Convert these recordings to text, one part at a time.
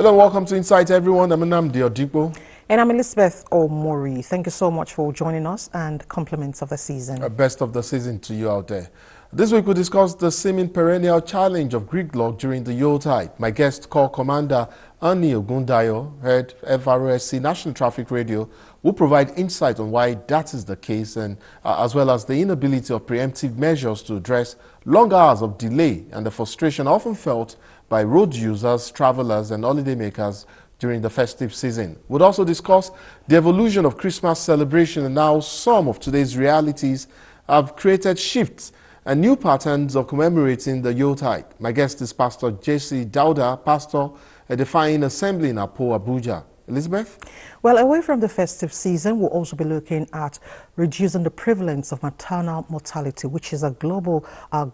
Hello, welcome to Insight, everyone. I'm Nnamdi Odipo. And I'm Elizabeth Omori. Thank you so much for joining us and compliments of the season. Best of the season to you out there. This week we discuss the seeming perennial challenge of Gridlock during the Yuletide. My guest, Corps Commander Annie Ogundayo, head FRSC National Traffic Radio, will provide insight on why that is the case and as well as the inability of preemptive measures to address long hours of delay and the frustration often felt by road users, travelers and holidaymakers during the festive season. We'll also discuss the evolution of Christmas celebration and how some of today's realities have created shifts and new patterns of commemorating the Yuletide. My guest is Pastor J.C. Dauda, pastor at the Fine Assembly in Abuja. Elizabeth? Well, away from the festive season, we'll also be looking at reducing the prevalence of maternal mortality, which is a global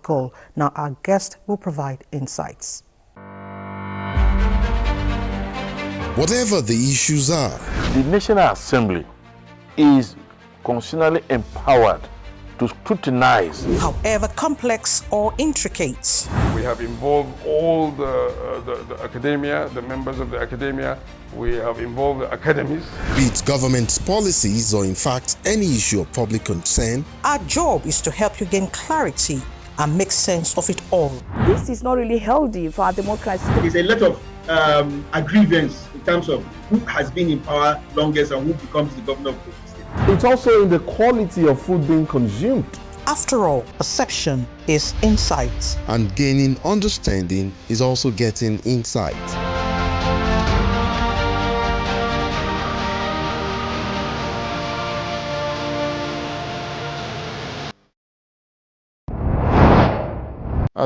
goal. Now, our guest will provide insights. Whatever the issues are, the National Assembly is constitutionally empowered to scrutinize, however complex or intricate. We have involved all the academia, the members of the academia. We have involved the academies. Be it government's policies or in fact any issue of public concern. Our job is to help you gain clarity and make sense of it all. This is not really healthy for our democracy. There's a lot of aggrievance in terms of who has been in power longest and who becomes the governor of the state. It's also in the quality of food being consumed. After all, perception is insight. And gaining understanding is also getting insight.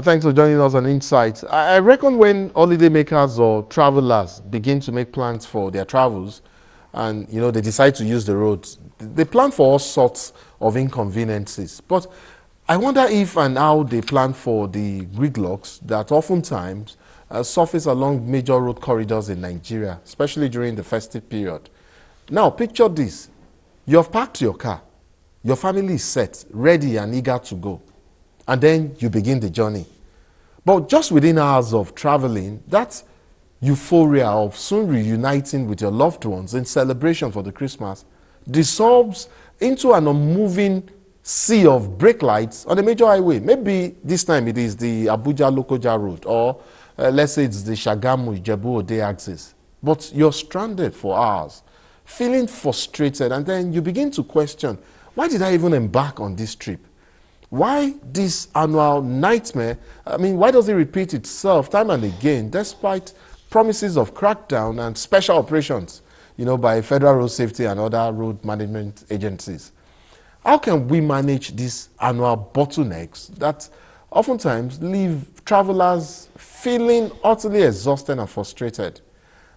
Thanks for joining us on Insight. I reckon when holidaymakers or travelers begin to make plans for their travels and they decide to use the roads, they plan for all sorts of inconveniences. But I wonder if and how they plan for the gridlocks that oftentimes surface along major road corridors in Nigeria, especially during the festive period. Now, picture this. You have parked your car. Your family is set, ready and eager to go. And then you begin the journey. But just within hours of traveling, that euphoria of soon reuniting with your loved ones in celebration for the Christmas dissolves into an unmoving sea of brake lights on a major highway. Maybe this time it is the Abuja-Lokoja road, or let's say it's the Shagamu-Ijebu-Ode axis. But you're stranded for hours, feeling frustrated, and then you begin to question, why did I even embark on this trip? Why this annual nightmare? I mean, why does it repeat itself time and again, despite promises of crackdown and special operations, by Federal Road Safety and other road management agencies? How can we manage these annual bottlenecks that oftentimes leave travelers feeling utterly exhausted and frustrated?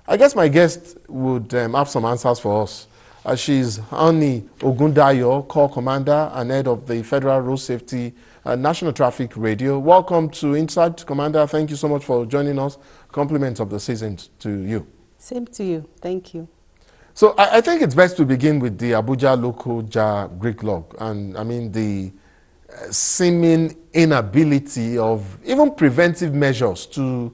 I guess my guest would have some answers for us. She's Annie Ogundayo, Corps Commander and head of the Federal Road Safety National Traffic Radio. Welcome to Insight, Commander. Thank you so much for joining us. Compliments of the season to you. Same to you. Thank you. So I think it's best to begin with the Abuja-Lokoja Gridlock, and I mean the seeming inability of even preventive measures to,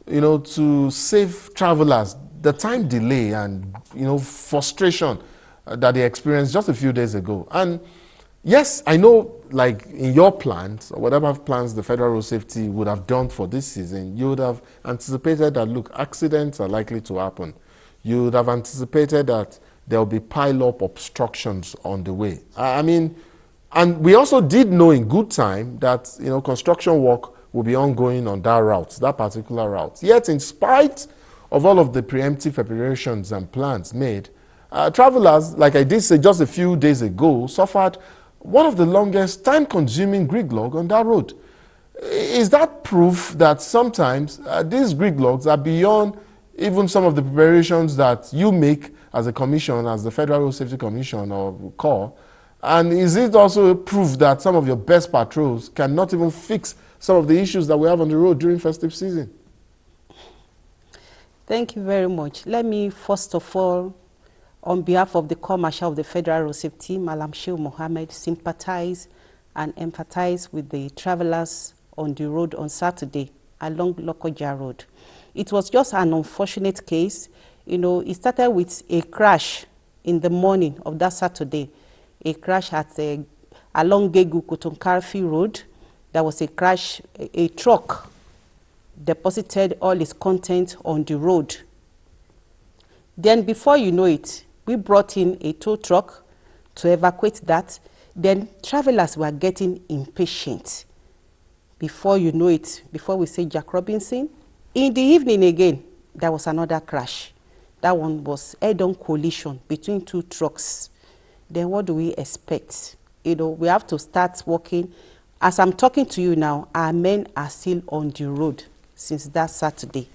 to save travelers. The time delay and frustration that they experienced just a few days ago. And yes, I know, like in your plans or whatever plans the Federal Road Safety would have done for this season, you would have anticipated that, look, accidents are likely to happen. You would have anticipated that there will be pile-up obstructions on the way. I mean, and we also did know in good time that construction work will be ongoing on that route, that particular route. Yet, in spite of all of the preemptive preparations and plans made, travelers, like I did say just a few days ago, suffered one of the longest time-consuming gridlock on that road. Is that proof that sometimes these gridlocks are beyond even some of the preparations that you make as a commission, as the Federal Road Safety Commission or Corps? And is it also a proof that some of your best patrols cannot even fix some of the issues that we have on the road during festive season? Thank you very much. Let me first of all, on behalf of the Corps Marshal of the Federal Road Safety, Malam Shehu Mohammed, sympathize and empathize with the travelers on the road on Saturday. along Lokoja Road. It was just an unfortunate case. It started with a crash in the morning of that Saturday. A crash at along Gegu Kotonkarfi Road. There was a crash. A truck deposited all its content on the road. Then before you know it, we brought in a tow truck to evacuate that. Then travelers were getting impatient. Before you know it, before we say Jack Robinson, in the evening again, there was another crash. That one was head-on collision between two trucks. Then what do we expect? We have to start working. As I'm talking to you now, our men are still on the road since that Saturday.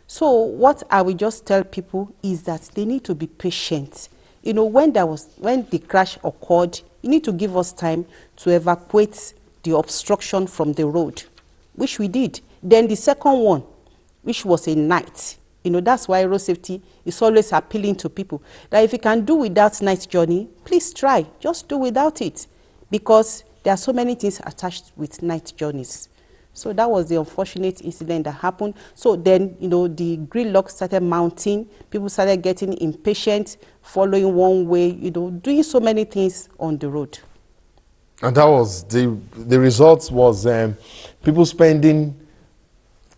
So what I will just tell people is that they need to be patient. When the crash occurred, you need to give us time to evacuate the obstruction from the road, which we did. Then the second one, which was a night. That's why road safety is always appealing to people that if you can do without night journey, please try. Just do without it, because there are so many things attached with night journeys. So that was the unfortunate incident that happened. So then, the gridlock started mounting. People started getting impatient, following one way, doing so many things on the road. And that was the result was people spending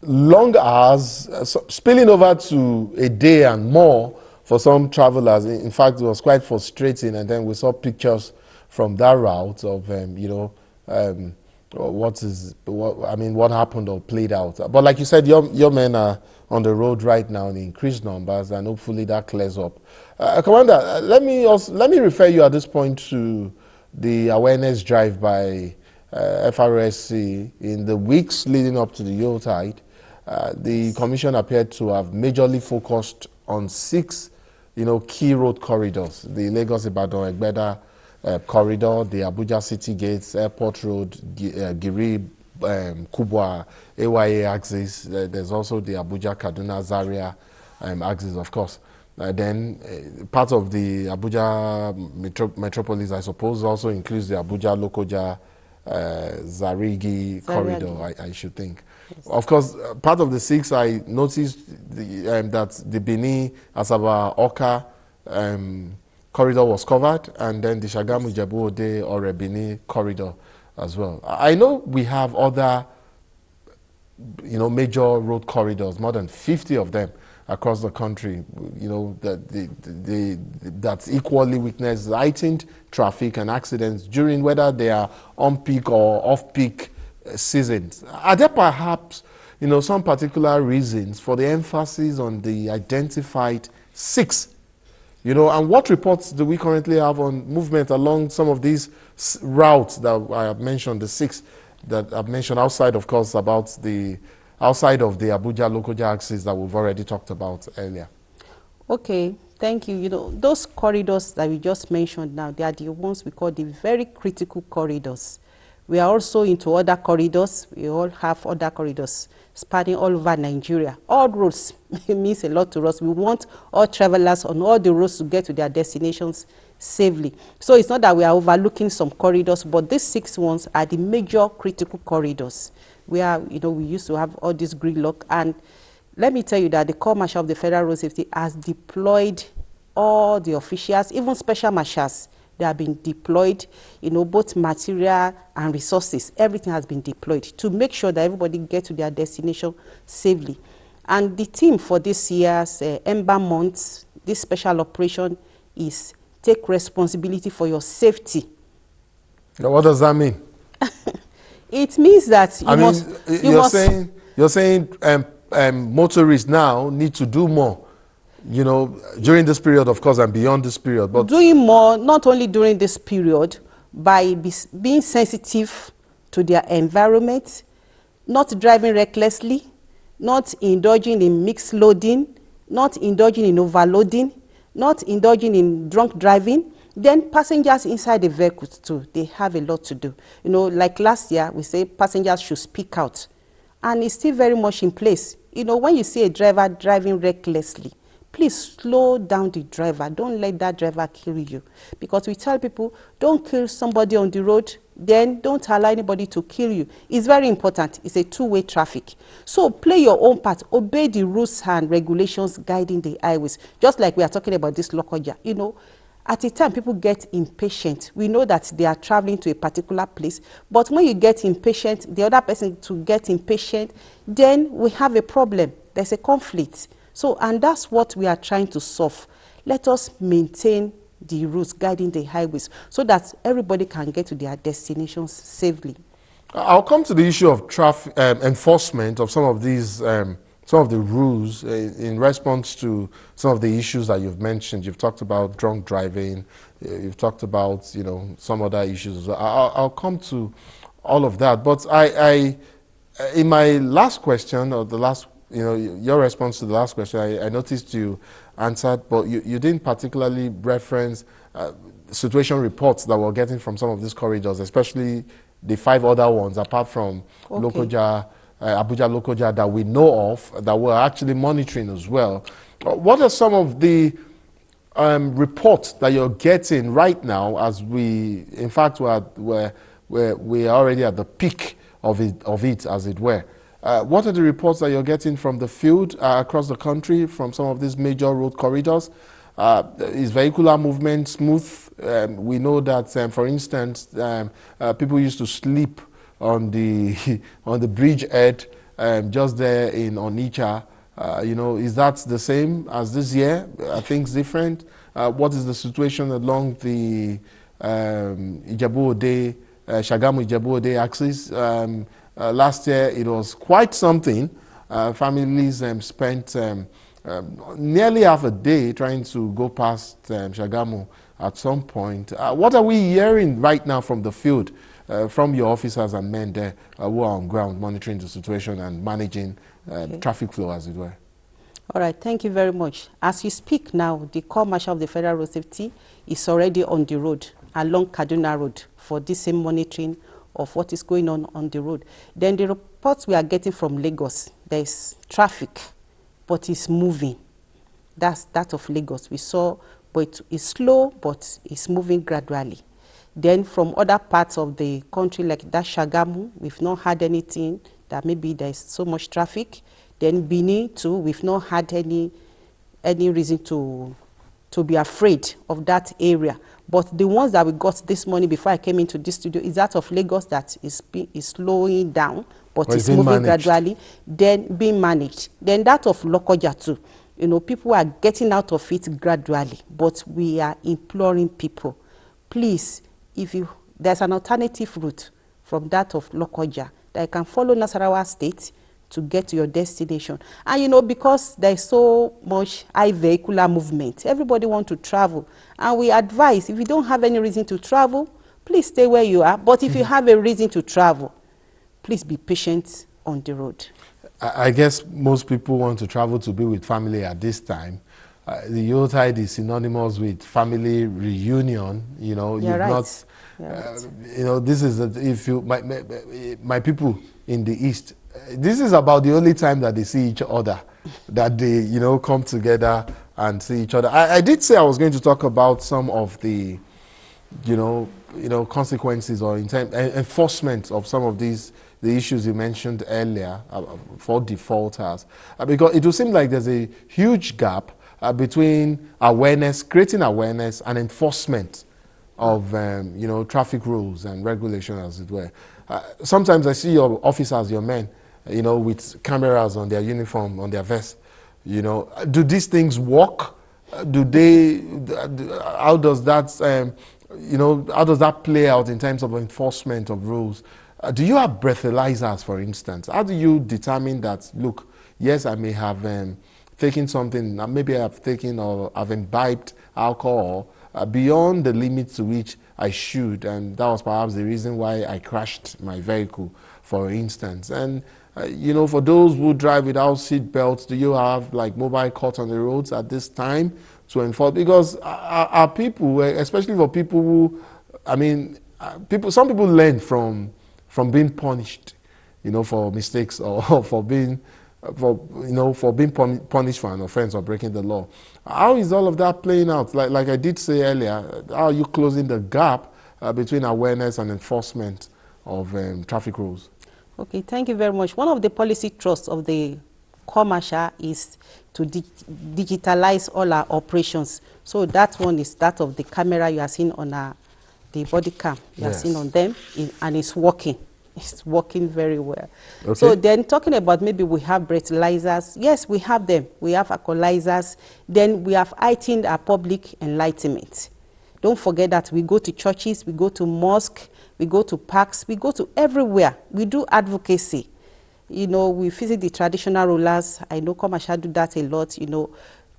long hours, spilling over to a day and more for some travelers. In fact, it was quite frustrating. And then we saw pictures from that route of what happened or played out. But like you said, your men are on the road right now in increased numbers, and hopefully that clears up. Commander, let me refer you at this point to the awareness drive by FRSC in the weeks leading up to the Yuletide. The commission appeared to have majorly focused on 6, key road corridors: the Lagos-Ibadan-Egbeda corridor, the Abuja City Gates, Airport Road, Giri, Kubwa, AYA axis. There's also the Abuja-Kaduna Zaria axis, of course. Then part of the Abuja metropolis, I suppose, also includes the Abuja-Lokoja Zarigi corridor, I should think. Yes. Of course, part of the 6, I noticed that the Benin, Asaba, Oka corridor was covered, and then the Shagamu, Jebu Ode, or Benin corridor as well. I know we have other, major road corridors, more than 50 of them across the country, that equally witness heightened traffic and accidents during whether they are on-peak or off-peak seasons. Are there perhaps, some particular reasons for the emphasis on the identified 6? And what reports do we currently have on movement along some of these routes that I have mentioned, the 6 that I've mentioned, outside, of course, outside of the Abuja-Lokoja axis that we've already talked about earlier? Okay, thank you. Those corridors that we just mentioned now, they are the ones we call the very critical corridors. We are also into other corridors. We all have other corridors spanning all over Nigeria. All roads means a lot to us. We want all travelers on all the roads to get to their destinations safely. So it's not that we are overlooking some corridors, but these 6 ones are the major critical corridors where, we used to have all this gridlock. And let me tell you that the Corps Marshal of the Federal Road Safety has deployed all the officials, even special marshals. They have been deployed, both material and resources. Everything has been deployed to make sure that everybody gets to their destination safely. And the theme for this year's Ember Month, this special operation, is take responsibility for your safety. Now, what does that mean? It means that you're saying motorists now need to do more, during this period, of course, and beyond this period. But doing more, not only during this period, by being sensitive to their environment, not driving recklessly, not indulging in mixed loading, not indulging in overloading, not indulging in drunk driving. Then passengers inside the vehicles too, they have a lot to do. Like last year, we say passengers should speak out. And it's still very much in place. When you see a driver driving recklessly, please slow down the driver. Don't let that driver kill you. Because we tell people, don't kill somebody on the road. then don't allow anybody to kill you. It's very important. It's a two-way traffic. So play your own part. Obey the rules and regulations guiding the highways. Just like we are talking about this Lokoja, you know, at a time people get impatient. We know that they are traveling to a particular place, but when you get impatient, the other person to get impatient, then we have a problem. There's a conflict. So, and that's what we are trying to solve. Let us maintain the routes guiding the highways so that everybody can get to their destinations safely. I'll come to the issue of traffic enforcement of some of these, some of the rules in response to some of the issues that you've mentioned. You've talked about drunk driving. You've talked about, you know, some other issues. I'll come to all of that. But I in my last question, or the last, you know, your response to the last question, I noticed you answered, but you didn't particularly reference situation reports that we're getting from some of these corridors, especially the 5 other ones, apart from Lokoja, Abuja Lokoja, that we know of, that we're actually monitoring as well. What are some of the reports that you're getting right now, as we, in fact, we're already at the peak of it, as it were? What are the reports that you're getting from the field across the country, from some of these major road corridors? Is vehicular movement smooth? We know that, for instance, people used to sleep on the on the bridge head just there in Onitsha. You know, is that the same as this year? Are things different? What is the situation along the Ijebu-Ode, Shagamu-Ijebu-Ode axis? Last year it was quite something. Families spent nearly half a day trying to go past Shagamu at some point. What are we hearing right now from the field, from your officers and men there who are on ground monitoring the situation and managing traffic flow, as it were? All right, thank you very much. As you speak now, the Corps Marshal of the Federal Road Safety is already on the road along Kaduna Road for this same monitoring of what is going on the road. Then the reports we are getting from Lagos, there is traffic, but it's moving. That's that of Lagos. We saw, but it's slow, but it's moving gradually. Then from other parts of the country, like that Shagamu, we've not had anything that maybe there's so much traffic. Then Benin too, we've not had any reason to be afraid of that area. But the ones that we got this morning before I came into this studio is that of Lagos that is slowing down, but it's moving gradually, then being managed. Then that of Lokoja too. You know, people are getting out of it gradually, but we are imploring people, please, if there's an alternative route from that of Lokoja that you can follow Nasarawa State to get to your destination. And you know, because there's so much high vehicular movement, everybody wants to travel. And we advise, if you don't have any reason to travel, please stay where you are. But if you have a reason to travel, please be patient on the road. I guess most people want to travel to be with family at this time. The Yuletide is synonymous with family reunion. You know, You're right. not, you know, this is, if you, my people in the East, this is about the only time that they see each other, that they, you know, come together and see each other. I did say I was going to talk about some of the, you know, consequences or enforcement of some of these, the issues you mentioned earlier for defaulters, because it will seem like there's a huge gap between awareness, creating awareness and enforcement of, you know, traffic rules and regulation, as it were. Sometimes I see your officers, your men, you know, with cameras on their uniform, on their vest. You know, do these things work? Do they? How does that? You know, how does that play out in terms of enforcement of rules? Do you have breathalyzers, for instance? How do you determine that? Look, yes, I may have taken something. Maybe I've taken or I've imbibed alcohol beyond the limit to which I should, and that was perhaps the reason why I crashed my vehicle, for instance. And you know, for those who drive without seat belts, do you have like mobile courts on the roads at this time to enforce? Because our people, especially for people who, I mean, some people learn from being punished, you know, for mistakes or for being punished for an offense or breaking the law. How is all of that playing out? Like I did say earlier, how are you closing the gap between awareness and enforcement of traffic rules? Okay, thank you very much. One of the policy thrusts of the commercial is to digitalize all our operations. So that one is that of the camera you are seeing on the body cam. You are seeing on them, and it's working. It's working very well. Okay. So then talking about maybe we have breathalyzers. Yes, we have them. We have alcoholizers. Then we have heightened our public enlightenment. Don't forget that we go to churches, we go to mosques, we go to parks, we go to everywhere. We do advocacy. You know, we visit the traditional rulers. I know commercial do that a lot, you know,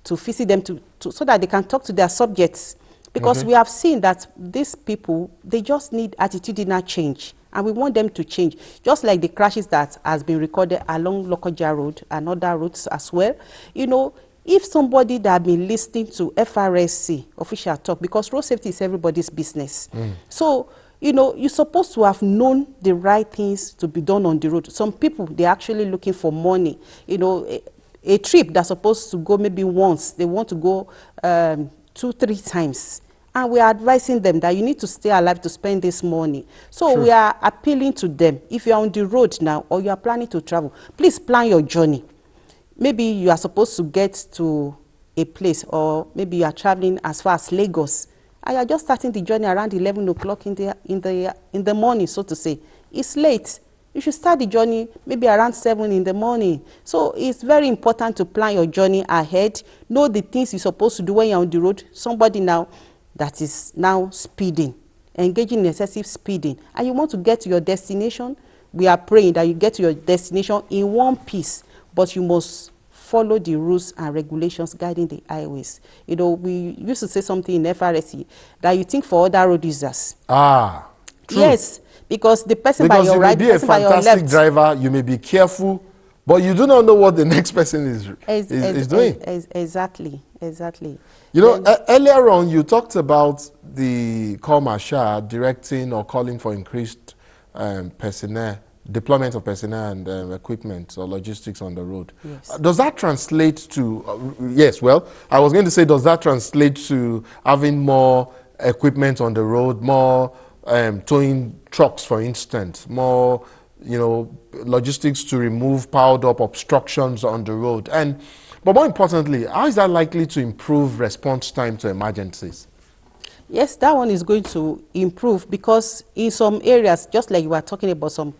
to visit them so that they can talk to their subjects. Because we have seen that these people, they just need attitudinal change. And we want them to change. Just like the crashes that has been recorded along Lokoja Road and other routes as well. You know, if somebody that have been listening to FRSC official talk, because road safety is everybody's business. So, you know, you're supposed to have known the right things to be done on the road. Some people, they're actually looking for money. You know, a trip that's supposed to go maybe once, they want to go 2-3 times. And we are advising them that you need to stay alive to spend this money. So we are appealing to them. If you are on the road now or you are planning to travel, please plan your journey. Maybe you are supposed to get to a place, or maybe you are traveling as far as Lagos, and you are just starting the journey around 11 o'clock in the morning, so to say. It's late. You should start the journey maybe around 7 in the morning. So it's very important to plan your journey ahead. Know the things you're supposed to do when you're on the road. Somebody now that is now speeding, engaging in excessive speeding, and you want to get to your destination, we are praying that you get to your destination in one piece. But you must follow the rules and regulations guiding the highways. You know, we used to say something in FRSC that you think for other road users. Ah, true. Yes, because the person by your right, the person by your left. You may be a fantastic driver, you may be careful, but you do not know what the next person is doing. Exactly. You know, earlier on, you talked about the Corps Marshal directing or calling for increased personnel, deployment of personnel and equipment or logistics on the road. Yes. Does that translate to, yes, well, I was going to say, does that translate to having more equipment on the road, more towing trucks, for instance, more, you know, logistics to remove piled up obstructions on the road? But more importantly, how is that likely to improve response time to emergencies? Yes, that one is going to improve, because in some areas, just like you were talking about some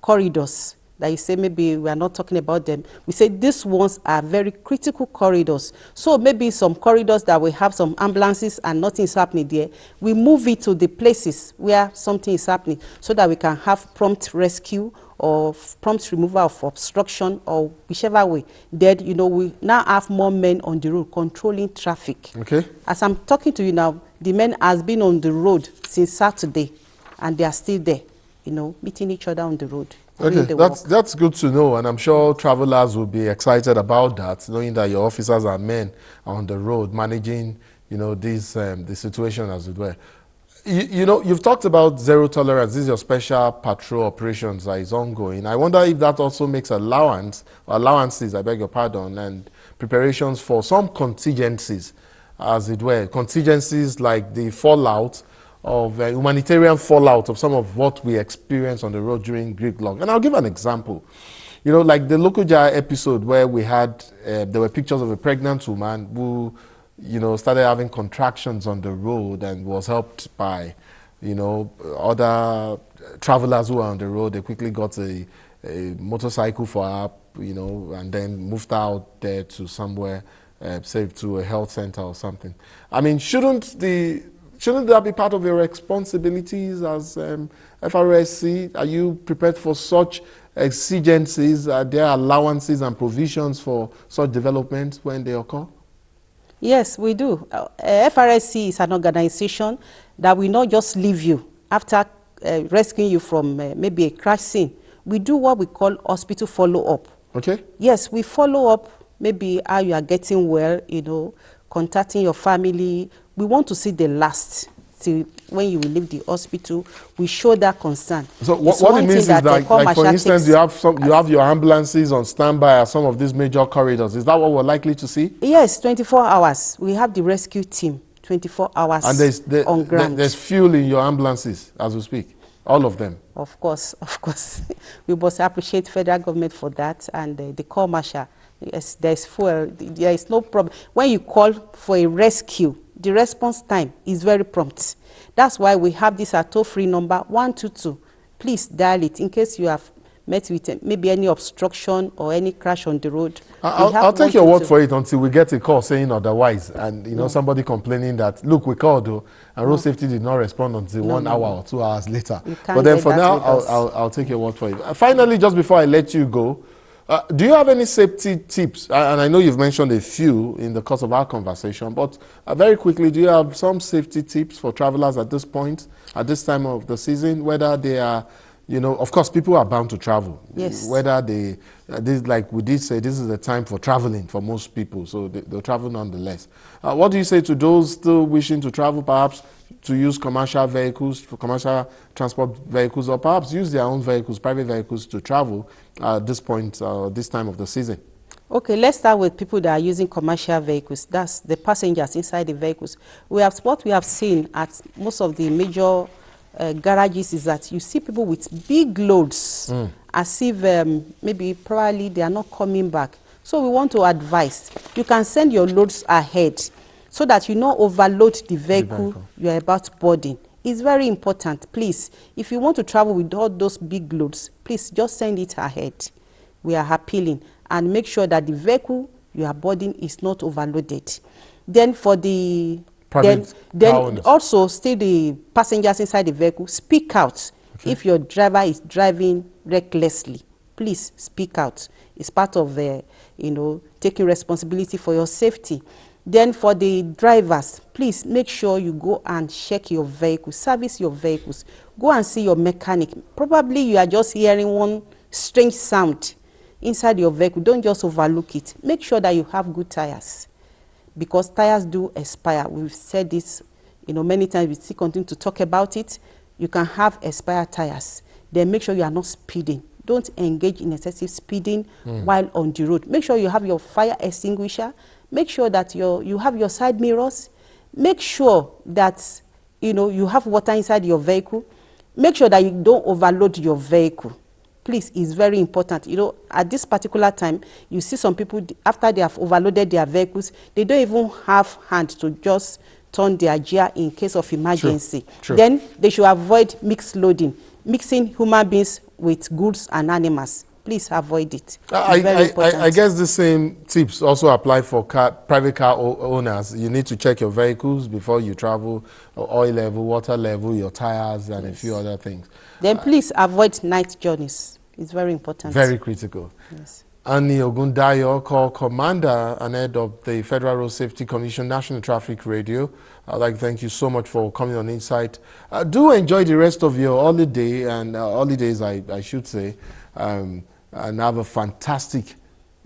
corridors that you say maybe we are not talking about them, we say these ones are very critical corridors. So maybe some corridors that we have some ambulances and nothing is happening there, we move it to the places where something is happening, so that we can have prompt rescue or prompt removal of obstruction, or whichever way. Then, you know, we now have more men on the road controlling traffic. Okay. As I'm talking to you now, the men has been on the road since Saturday, and they are still there, you know, meeting each other on the road. Okay, that's good to know, and I'm sure travelers will be excited about that, knowing that your officers are men on the road managing, you know, this the situation as it were. You know, you've talked about zero tolerance. This is your special patrol operations that is ongoing. I wonder if that also makes allowances, I beg your pardon, and preparations for some contingencies, as it were. Contingencies like the fallout of humanitarian fallout of some of what we experienced on the road during Gridlock. And I'll give an example. You know, like the Lokoja episode where we had, there were pictures of a pregnant woman who, you know, started having contractions on the road and was helped by, you know, other travelers who were on the road. They quickly got a motorcycle for her, you know, and then moved out there to somewhere, say to a health center or something. I mean, shouldn't that be part of your responsibilities as FRSC? Are you prepared for such exigencies? Are there allowances and provisions for such developments when they occur? Yes, we do. FRSC is an organization that will not just leave you after rescuing you from maybe a crash scene. We do what we call hospital follow-up. Okay. Yes, we follow up maybe how you are getting well, you know, contacting your family. We want to see the last till when you will leave the hospital. We show that concern. So what it means is that, like for instance, you have your ambulances on standby at some of these major corridors. Is that what we're likely to see? Yes, 24 hours. We have the rescue team, 24 hours And on ground. there's fuel in your ambulances as we speak, all of them. Of course. We must appreciate federal government for that, and the call marshal. Yes, there's fuel. There is no problem. When you call for a rescue, the response time is very prompt. That's why we have this toll-free number 122. Please dial it in case you have met with maybe any obstruction or any crash on the road. I'll take your word for it until we get a call saying otherwise, and somebody complaining that, look, we called and road safety did not respond until 1 hour or 2 hours later. But then for now, I'll take your word for it. Finally, just before I let you go, do you have any safety tips? And I know you've mentioned a few in the course of our conversation, but very quickly, do you have some safety tips for travelers at this point, at this time of the season, whether they are, of course, people are bound to travel. Yes. Whether like we did say, this is a time for traveling for most people, so they'll travel nonetheless. What do you say to those still wishing to travel, perhaps to use commercial vehicles, for commercial transport vehicles, or perhaps use their own vehicles, private vehicles, to travel at this point, this time of the season? Okay, let's start with people that are using commercial vehicles. That's the passengers inside the vehicles. What we have seen at most of the major garages is that you see people with big loads, as if probably they are not coming back. So we want to advise, you can send your loads ahead so that you not overload the vehicle you are about boarding. It's very important. Please, if you want to travel with all those big loads, please just send it ahead. We are appealing, and make sure that the vehicle you are boarding is not overloaded. Then for the then also stay the passengers inside the vehicle, speak out. If your driver is driving recklessly, please speak out. It's part of taking responsibility for your safety. Then for the drivers, please make sure you go and check your vehicle, service your vehicles. Go and see your mechanic. Probably you are just hearing one strange sound inside your vehicle. Don't just overlook it. Make sure that you have good tires, because tires do expire. We've said this many times. We still continue to talk about it. You can have expired tires. Then make sure you are not speeding. Don't engage in excessive speeding while on the road. Make sure you have your fire extinguisher. Make sure that you have your side mirrors. Make sure that you have water inside your vehicle. Make sure that you don't overload your vehicle. Please, it's very important. At this particular time, you see some people, after they have overloaded their vehicles, they don't even have hand to just turn their gear in case of emergency. True. Then they should avoid mixed loading, mixing human beings with goods and animals. Please avoid it. I guess the same tips also apply for private car owners. You need to check your vehicles before you travel, oil level, water level, your tires, and a few other things. Then please avoid night journeys. It's very important. Very critical. Yes. Annie Ogundayo, Corps Commander and Head of the Federal Road Safety Commission National Traffic Radio. I'd like to thank you so much for coming on Insight. Do enjoy the rest of your holiday and holidays, I should say, and have a fantastic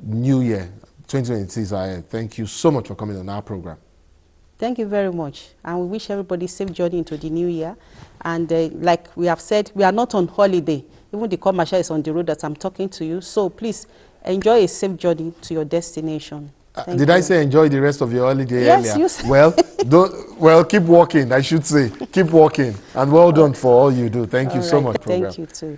New Year, 2026. I thank you so much for coming on our program. Thank you very much. And we wish everybody safe journey into the new year. And like we have said, we are not on holiday. Even the commercial is on the road that I'm talking to you. So please enjoy a safe journey to your destination. Did I say enjoy the rest of your holiday yes, earlier? You said. Well, keep walking, I should say. Keep walking. And well done for all you do. Thank you so much, program. Thank you too.